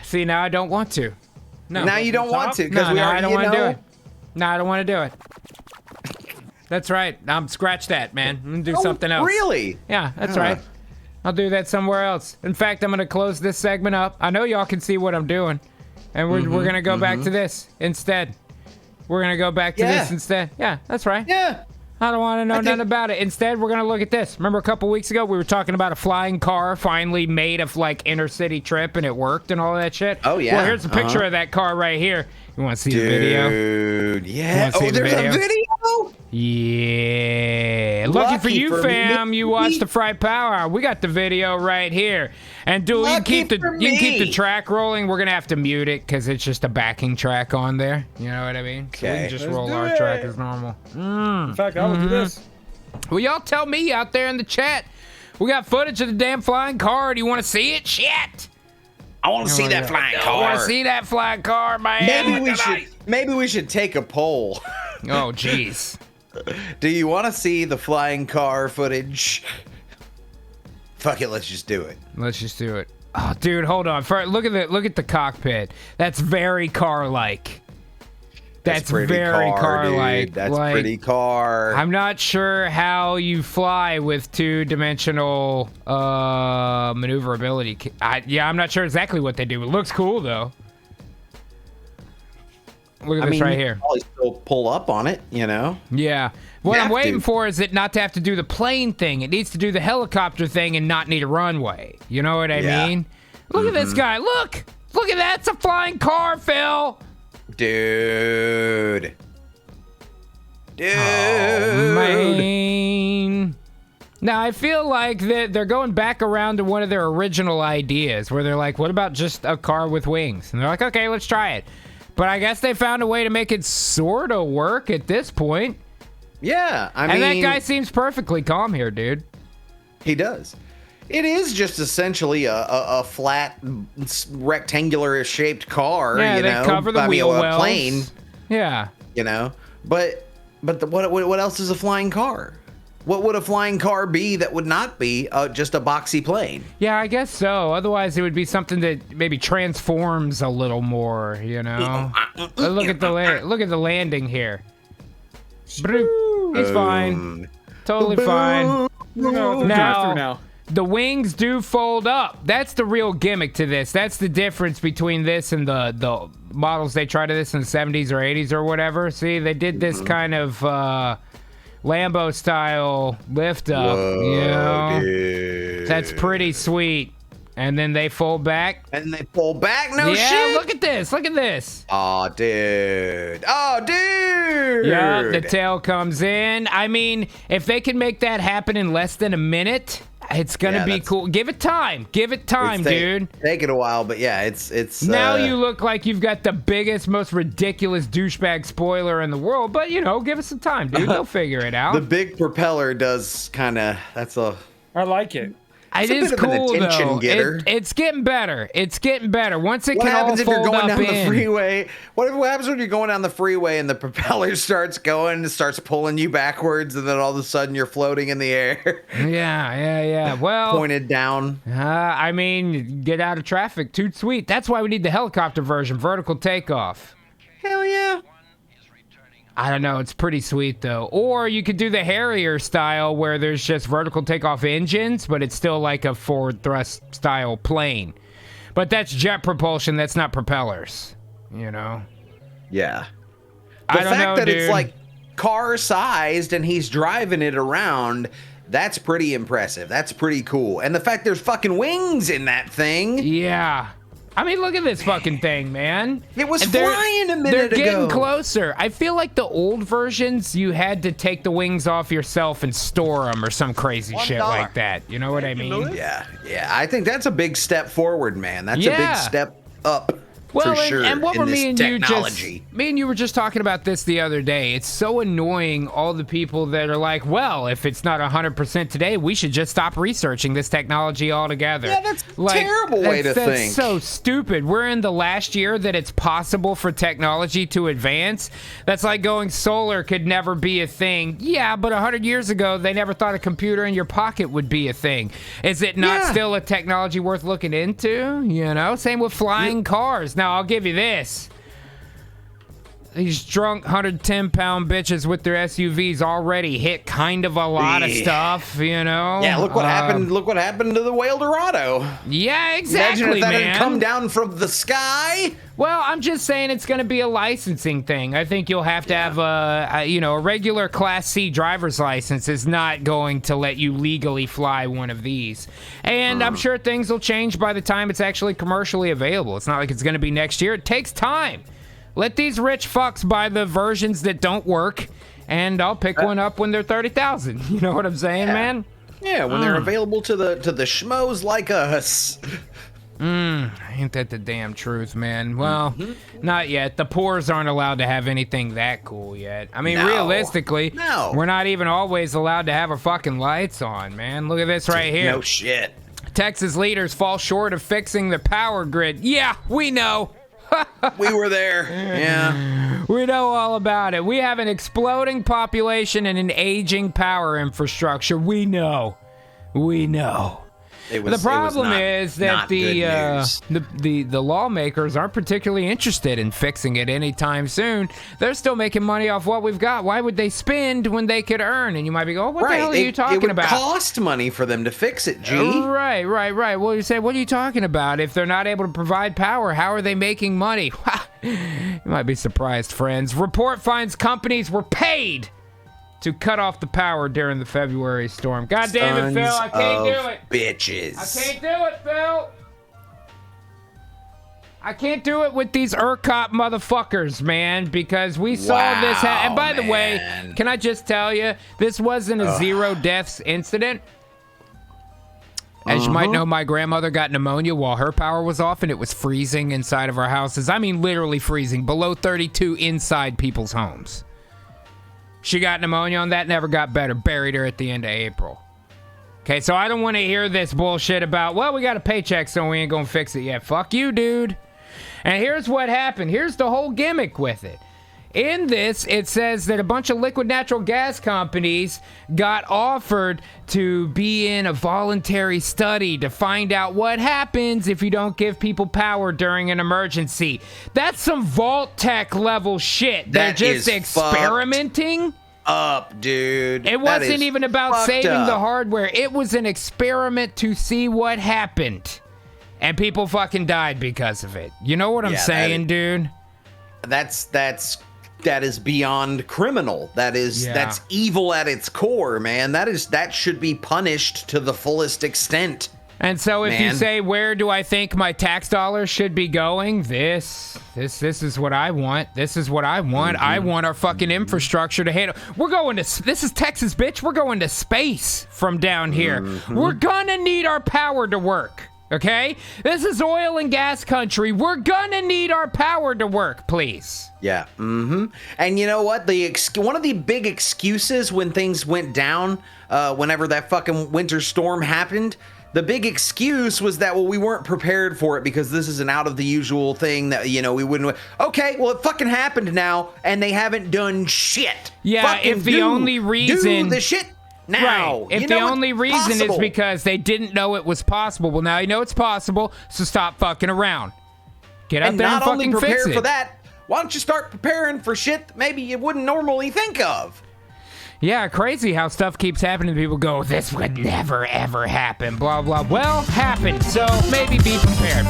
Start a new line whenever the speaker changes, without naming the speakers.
See, now I don't want to. No.
Now you don't want to
because I don't want to do it. No, I don't want to do it. That's right. Scratch that, man. I'm gonna do something else.
Really?
Yeah, that's right. I'll do that somewhere else. In fact, I'm gonna close this segment up. I know y'all can see what I'm doing, and we're gonna go back to this instead. We're gonna go back to this instead. Yeah, that's right.
Yeah.
I don't want to know nothing about it. Instead, we're going to look at this. Remember a couple weeks ago, we were talking about a flying car finally made of, like, inner-city trip, and it worked and all that shit?
Oh, yeah.
Well, here's a picture of that car right here. You want to see the video?
Dude, yeah. Oh, there's a video?
Yeah. Lucky for you, fam. You watched the Fry Power Hour. We got the video right here. And, dude, you can keep the track rolling. We're going to have to mute it because it's just a backing track on there. You know what I mean?
Okay.
So we can just roll our track as normal.
In fact, I will do this.
Well, y'all tell me out there in the chat. We got footage of the damn flying car. Do you want to see it? Shit.
I want to see that flying car.
I want to see that flying car, man.
Maybe we should take a poll.
Oh, jeez.
Do you want to see the flying car footage? Fuck it, let's just do it.
Let's just do it. Oh, dude, hold on. Look at the cockpit. That's very car-like. That's very car-like.
That's pretty car.
I'm not sure how you fly with two-dimensional maneuverability. I'm not sure exactly what they do. It looks cool, though. Look at this right here.
Probably still pull up on it, you know?
Yeah. What I'm waiting for is it not to have to do the plane thing. It needs to do the helicopter thing and not need a runway. You know what I mean? Look at this guy. Look at that. It's a flying car, Phil.
Dude.
Oh, man. Now, I feel like they're going back around to one of their original ideas where they're like, what about just a car with wings? And they're like, okay, let's try it. But I guess they found a way to make it sort of work at this point.
Yeah, I mean...
And that guy seems perfectly calm here, dude.
He does. It is just essentially a flat, rectangular-shaped car,
you know? Cover the wheel wells.
A plane.
Yeah.
You know? But what else is a flying car? What would a flying car be that would not be just a boxy plane?
Yeah, I guess so. Otherwise, it would be something that maybe transforms a little more, you know? Look at the landing here. He's fine. Totally fine. Now, the wings do fold up. That's the real gimmick to this. That's the difference between this and the models they tried to this in the 70s or 80s or whatever. See, they did this kind of Lambo style lift up.
Whoa,
you know?
dude.
That's pretty sweet. And then they fold back.
And they pull back? No shit?
Yeah, look at this. Look at this.
Oh, dude. Oh, dude.
Yeah, the tail comes in. I mean, if they can make that happen in less than a minute, it's going to be cool. Give it time. Give it time, dude.
Take it a while, but yeah, it's
now you look like you've got the biggest, most ridiculous douchebag spoiler in the world, but, you know, give us some time, dude. They'll figure it out.
The big propeller does kind of,
I like it.
It is cool, though. It's getting better. It's getting better. Once it can all fold up in. What happens if you're going down the
freeway? What happens when you're going down the freeway and the propeller starts going, it starts pulling you backwards, and then all of a sudden you're floating in the air?
Yeah. Well,
pointed down.
I mean, get out of traffic. Too sweet. That's why we need the helicopter version, vertical takeoff.
Hell yeah.
I don't know. It's pretty sweet, though. Or you could do the Harrier style where there's just vertical takeoff engines, but it's still like a forward thrust style plane. But that's jet propulsion. That's not propellers, you know?
Yeah.
I don't know, dude.
It's like car sized and he's driving it around, that's pretty impressive. That's pretty cool. And the fact there's fucking wings in that thing.
Yeah. I mean, look at this fucking thing, man.
It was flying a minute ago.
They're getting closer. I feel like the old versions, you had to take the wings off yourself and store them or some crazy shit like that. You know what I mean?
Yeah. I think that's a big step forward, man. That's a big step up.
Well,
for sure.
and what were
in this technology.
me and you were just talking about this the other day. It's so annoying, all the people that are like, well, if it's not 100% today, we should just stop researching this technology altogether.
Yeah, that's a terrible way to think.
That's so stupid. We're in the last year that it's possible for technology to advance. That's like going solar could never be a thing. Yeah, but 100 years ago, they never thought a computer in your pocket would be a thing. Is it not still a technology worth looking into? You know, same with flying cars. Now, I'll give you this. These drunk 110-pound bitches with their SUVs already hit kind of a lot of stuff, you know?
Yeah, look what happened. Look what happened to the Whale Dorado.
Yeah, exactly,
Imagine if that
man.
had come down from the sky.
Well, I'm just saying it's going to be a licensing thing. I think you'll have to have a regular Class C driver's license is not going to let you legally fly one of these. And I'm sure things will change by the time it's actually commercially available. It's not like it's going to be next year. It takes time. Let these rich fucks buy the versions that don't work, and I'll pick one up when they're 30,000. You know what I'm saying, man?
Yeah, when they're available to the schmoes like us.
Ain't that the damn truth, man? Well, not yet. The poors aren't allowed to have anything that cool yet. I mean, realistically, we're not even always allowed to have our fucking lights on, man. Look at this right here.
No shit.
Texas leaders fall short of fixing the power grid. Yeah, we know.
We were there. Yeah.
We know all about it. We have an exploding population and an aging power infrastructure. We know. We know. The problem is that the lawmakers aren't particularly interested in fixing it anytime soon. They're still making money off what we've got. Why would they spend when they could earn? And you might be going, what the hell are you talking about?
It would cost money for them to fix it, G.
Right. Well, you say, what are you talking about? If they're not able to provide power, how are they making money? You might be surprised, friends. Report finds companies were paid to cut off the power during the February storm. God damn it, Phil. I can't do it.
Bitches.
I can't do it, Phil. I can't do it with these ERCOT motherfuckers, man, because we saw this happen. And by the way, can I just tell you, this wasn't a zero deaths incident. As you might know, my grandmother got pneumonia while her power was off, and it was freezing inside of our houses. I mean, literally freezing, below 32 inside people's homes. She got pneumonia on that, never got better. Buried her at the end of April. Okay, so I don't want to hear this bullshit about, well, we got a paycheck, so we ain't gonna fix it yet. Fuck you, dude. And here's what happened. Here's the whole gimmick with it. In this, it says that a bunch of liquid natural gas companies got offered to be in a voluntary study to find out what happens if you don't give people power during an emergency. That's some Vault Tech level shit. They're just experimenting.
Up, dude.
It wasn't even about saving the hardware. It was an experiment to see what happened. And people fucking died because of it. You know what I'm saying, dude?
That is beyond criminal. That's evil at its core, man. That should be punished to the fullest extent.
And so if you say, where do I think my tax dollars should be going? This is what I want. This is what I want. I want our fucking infrastructure to handle. This is Texas, bitch. We're going to space from down here. We're gonna need our power to work. Okay? This is oil and gas country. We're gonna need our power to work, please.
Yeah. And you know what? One of the big excuses when things went down, whenever that fucking winter storm happened, the big excuse was that, well, we weren't prepared for it because this is an out of the usual thing that, we wouldn't. Okay, well, it fucking happened now, and they haven't done shit.
Yeah,
fucking
if the only reason.
Do the shit now.
Right. If the only reason is because they didn't know it was possible, well, now you know it's possible, so stop fucking around. Get out there and fucking fix it. And not only prepare
for that, why don't you start preparing for shit that maybe you wouldn't normally think of?
Yeah, crazy how stuff keeps happening. People go, this would never, ever happen, blah, blah. Well, happened, so maybe be prepared.